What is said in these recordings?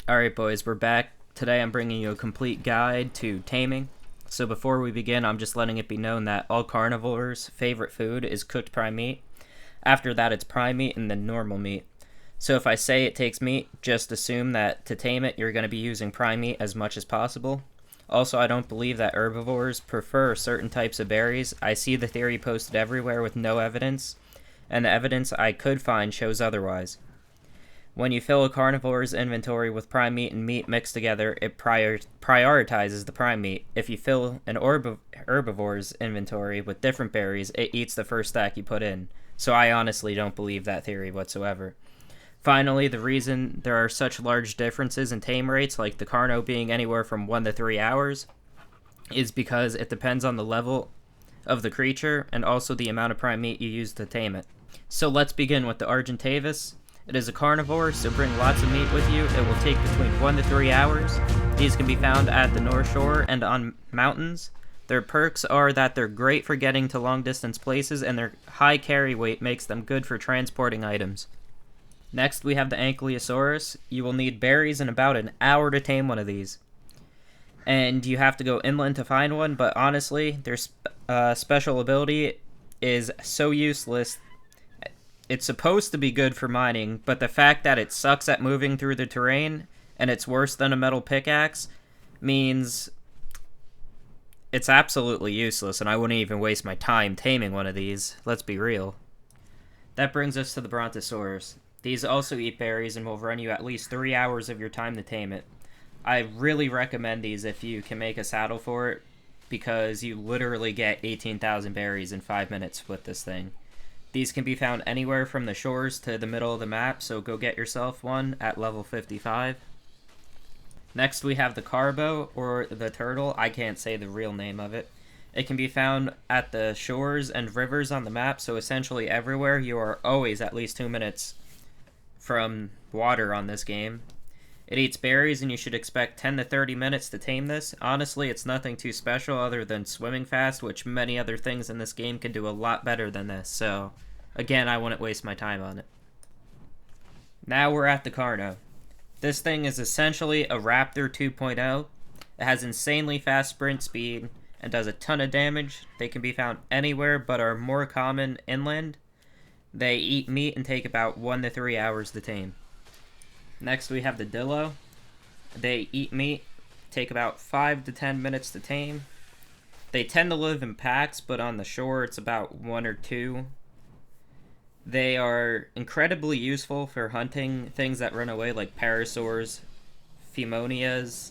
Alright boys, we're back. Today I'm bringing you a complete guide to taming. So before we begin, I'm just letting it be known that all carnivores' favorite food is cooked prime meat. After that it's prime meat and then normal meat. So if I say it takes meat, just assume that to tame it you're going to be using prime meat as much as possible. Also, I don't believe that herbivores prefer certain types of berries. I see the theory posted everywhere with no evidence, and the evidence I could find shows otherwise. When you fill a carnivore's inventory with prime meat and meat mixed together, it prioritizes the prime meat. If you fill an herbivore's inventory with different berries, it eats the first stack you put in. So I honestly don't believe that theory whatsoever. Finally, the reason there are such large differences in tame rates, like the carno being anywhere from 1 to 3 hours, is because it depends on the level of the creature and also the amount of prime meat you use to tame it. So let's begin with the Argent Havis. It is a carnivore, so bring lots of meat with you. It will take between 1 to 3 hours. These can be found at the North Shore and on mountains. Their perks are that they're great for getting to long distance places, and their high carry weight makes them good for transporting items. Next, we have the Ankylosaurus. You will need berries in about an hour to tame one of these. And you have to go inland to find one, but honestly, their special ability is so useless. It's supposed to be good for mining, but the fact that it sucks at moving through the terrain, and it's worse than a metal pickaxe, means it's absolutely useless, and I wouldn't even waste my time taming one of these. Let's be real. That brings us to the Brontosaurus. These also eat berries and will run you at least 3 hours of your time to tame it. I really recommend these if you can make a saddle for it, because you literally get 18,000 berries in 5 minutes with this thing. These can be found anywhere from the shores to the middle of the map, so go get yourself one at level 55. Next we have the Carbo, or the turtle. I can't say the real name of it. It can be found at the shores and rivers on the map, so essentially everywhere. You are always at least 2 minutes from water on this game. It eats berries, and you should expect 10 to 30 minutes to tame this. Honestly, it's nothing too special other than swimming fast, which many other things in this game can do a lot better than this, so again, I wouldn't waste my time on it. Now we're at the Carno. This thing is essentially a Raptor 2.0. It has insanely fast sprint speed and does a ton of damage. They can be found anywhere but are more common inland. They eat meat and take about 1 to 3 hours to tame. Next we have the Dillo. They eat meat, take about 5 to 10 minutes to tame. They tend to live in packs, but on the shore it's about 1 or 2. They are incredibly useful for hunting things that run away, like parasaurs, Phemonias,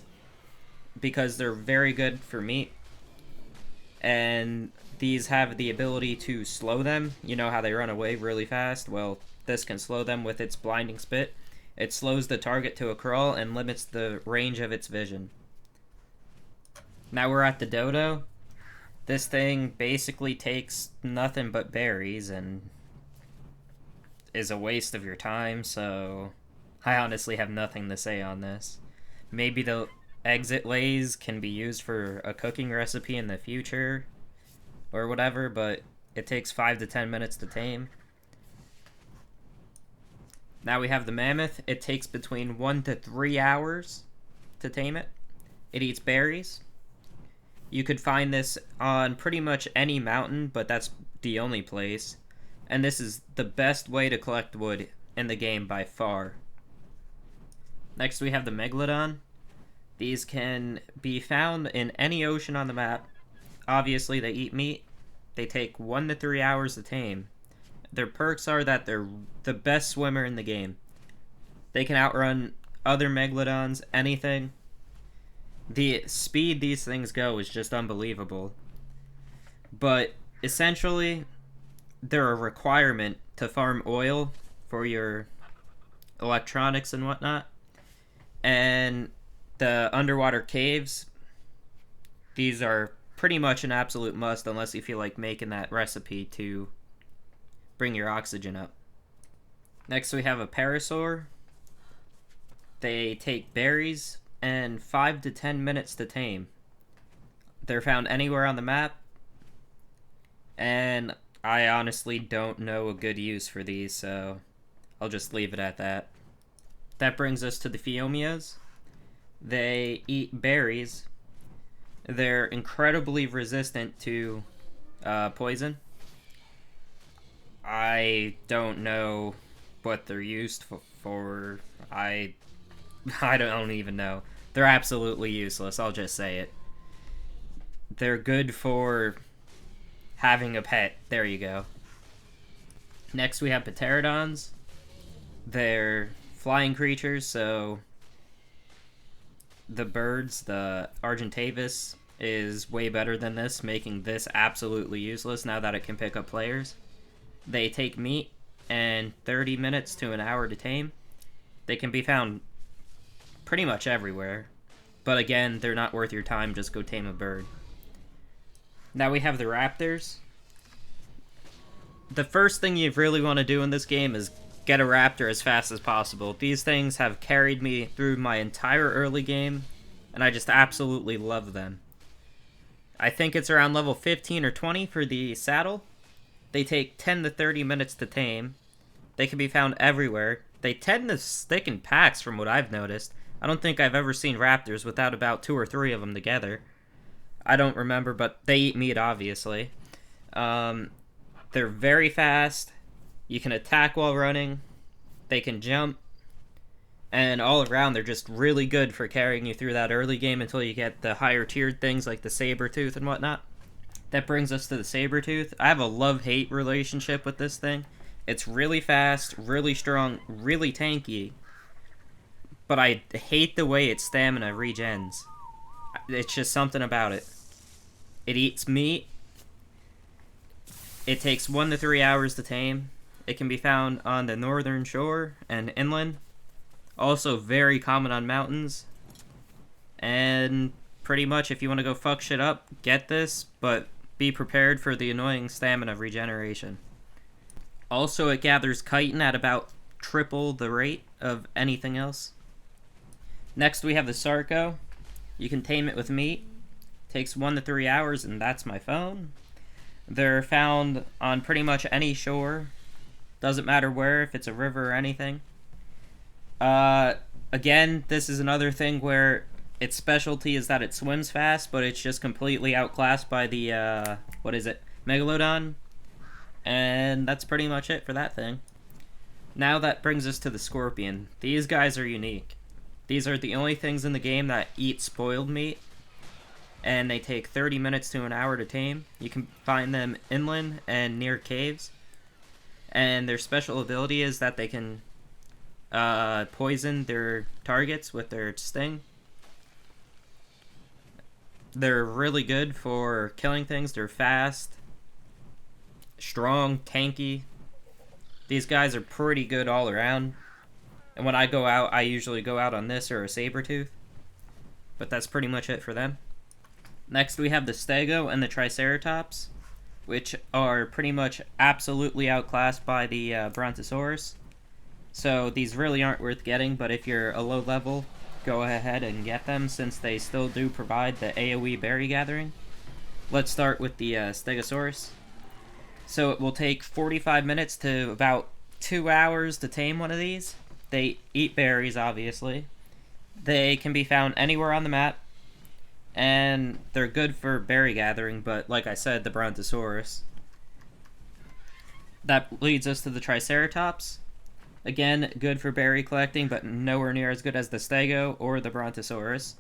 because they're very good for meat. And these have the ability to slow them. You know how they run away really fast? Well, this can slow them with its blinding spit. It slows the target to a crawl and limits the range of its vision. Now we're at the Dodo. This thing basically takes nothing but berries and is a waste of your time, so I honestly have nothing to say on this. Maybe the exit lays can be used for a cooking recipe in the future or whatever, but it takes 5 to 10 minutes to tame. Now we have the Mammoth. It takes between 1 to 3 hours to tame it. It eats berries. You could find this on pretty much any mountain, but that's the only place. And this is the best way to collect wood in the game by far. Next we have the Megalodon. These can be found in any ocean on the map. Obviously they eat meat. They take 1 to 3 hours to tame. Their perks are that they're the best swimmer in the game. They can outrun other Megalodons, anything. The speed these things go is just unbelievable. But essentially, they're a requirement to farm oil for your electronics and whatnot. And the underwater caves, these are pretty much an absolute must unless you feel like making that recipe to bring your oxygen up. Next we have a parasaur. They take berries and 5 to 10 minutes to tame. They're found anywhere on the map, and I honestly don't know a good use for these, so I'll just leave it at that. That brings us to the Phiomias. They eat berries. They're incredibly resistant to poison. I don't know what they're used for. I don't even know. They're absolutely useless, I'll just say it. They're good for having a pet. There you go. Next we have pterodons. They're flying creatures, so the birds, the Argent Havis, is way better than this, making this absolutely useless now that it can pick up players. They take meat and 30 minutes to an hour to tame. They can be found pretty much everywhere, but again, they're not worth your time, just go tame a bird. Now we have the Raptors. The first thing you really want to do in this game is get a Raptor as fast as possible. These things have carried me through my entire early game, and I just absolutely love them. I think it's around level 15 or 20 for the saddle. They take 10 to 30 minutes to tame. They can be found everywhere. They tend to stick in packs from what I've noticed. I don't think I've ever seen Raptors without about 2 or 3 of them together. I don't remember, but they eat meat, obviously. They're very fast. You can attack while running. They can jump. And all around, they're just really good for carrying you through that early game until you get the higher tiered things like the Saber-Tooth and whatnot. That brings us to the Saber-Tooth. I have a love-hate relationship with this thing. It's really fast, really strong, really tanky. But I hate the way its stamina regens. It's just something about it. It eats meat. It takes 1 to 3 hours to tame. It can be found on the northern shore and inland. Also very common on mountains. And pretty much if you want to go fuck shit up, get this, but be prepared for the annoying stamina regeneration. Also, it gathers chitin at about triple the rate of anything else. Next we have the Sarco. You can tame it with meat. Takes 1 to 3 hours, and that's my phone. They're found on pretty much any shore. Doesn't matter where, if it's a river or anything. Again, this is another thing where its specialty is that it swims fast, but it's just completely outclassed by the, Megalodon. And that's pretty much it for that thing. Now that brings us to the Scorpion. These guys are unique. These are the only things in the game that eat spoiled meat, and they take 30 minutes to an hour to tame. You can find them inland and near caves. And their special ability is that they can poison their targets with their sting. They're really good for killing things. They're fast, strong, tanky. These guys are pretty good all around. And when I go out, I usually go out on this or a Saber-Tooth. But that's pretty much it for them. Next we have the Stego and the Triceratops, which are pretty much absolutely outclassed by the Brontosaurus. So these really aren't worth getting, but if you're a low level, go ahead and get them since they still do provide the AoE berry gathering. Let's start with the Stegosaurus. So it will take 45 minutes to about 2 hours to tame one of these. They eat berries, obviously. They can be found anywhere on the map, and they're good for berry gathering, but like I said, the Brontosaurus. That leads us to the Triceratops. Again, good for berry collecting, but nowhere near as good as the Stego or the Brontosaurus.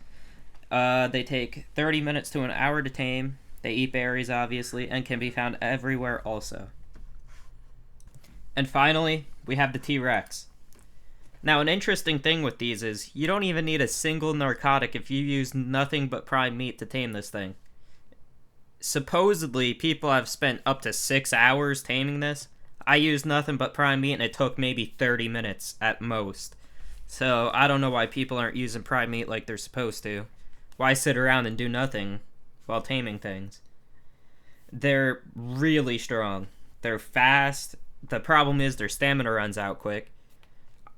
They take 30 minutes to an hour to tame. They eat berries, obviously, and can be found everywhere also. And finally, we have the T-Rex. Now, an interesting thing with these is you don't even need a single narcotic if you use nothing but prime meat to tame this thing. Supposedly, people have spent up to 6 hours taming this. I used nothing but prime meat, and it took maybe 30 minutes at most. So, I don't know why people aren't using prime meat like they're supposed to. Why sit around and do nothing while taming things? They're really strong. They're fast. The problem is their stamina runs out quick.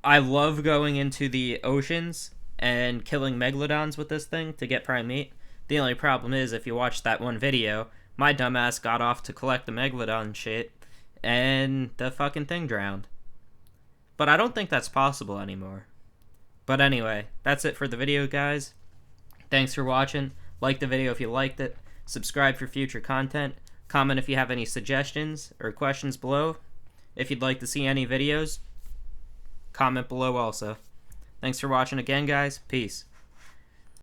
I love going into the oceans and killing Megalodons with this thing to get prime meat. The only problem is, if you watch that one video, my dumbass got off to collect the Megalodon shit, and the fucking thing drowned. But I don't think that's possible anymore. But anyway, that's it for the video, guys. Thanks for watching. Like the video if you liked it. Subscribe for future content. Comment if you have any suggestions or questions below. If you'd like to see any videos, comment below also. Thanks for watching again, guys. Peace.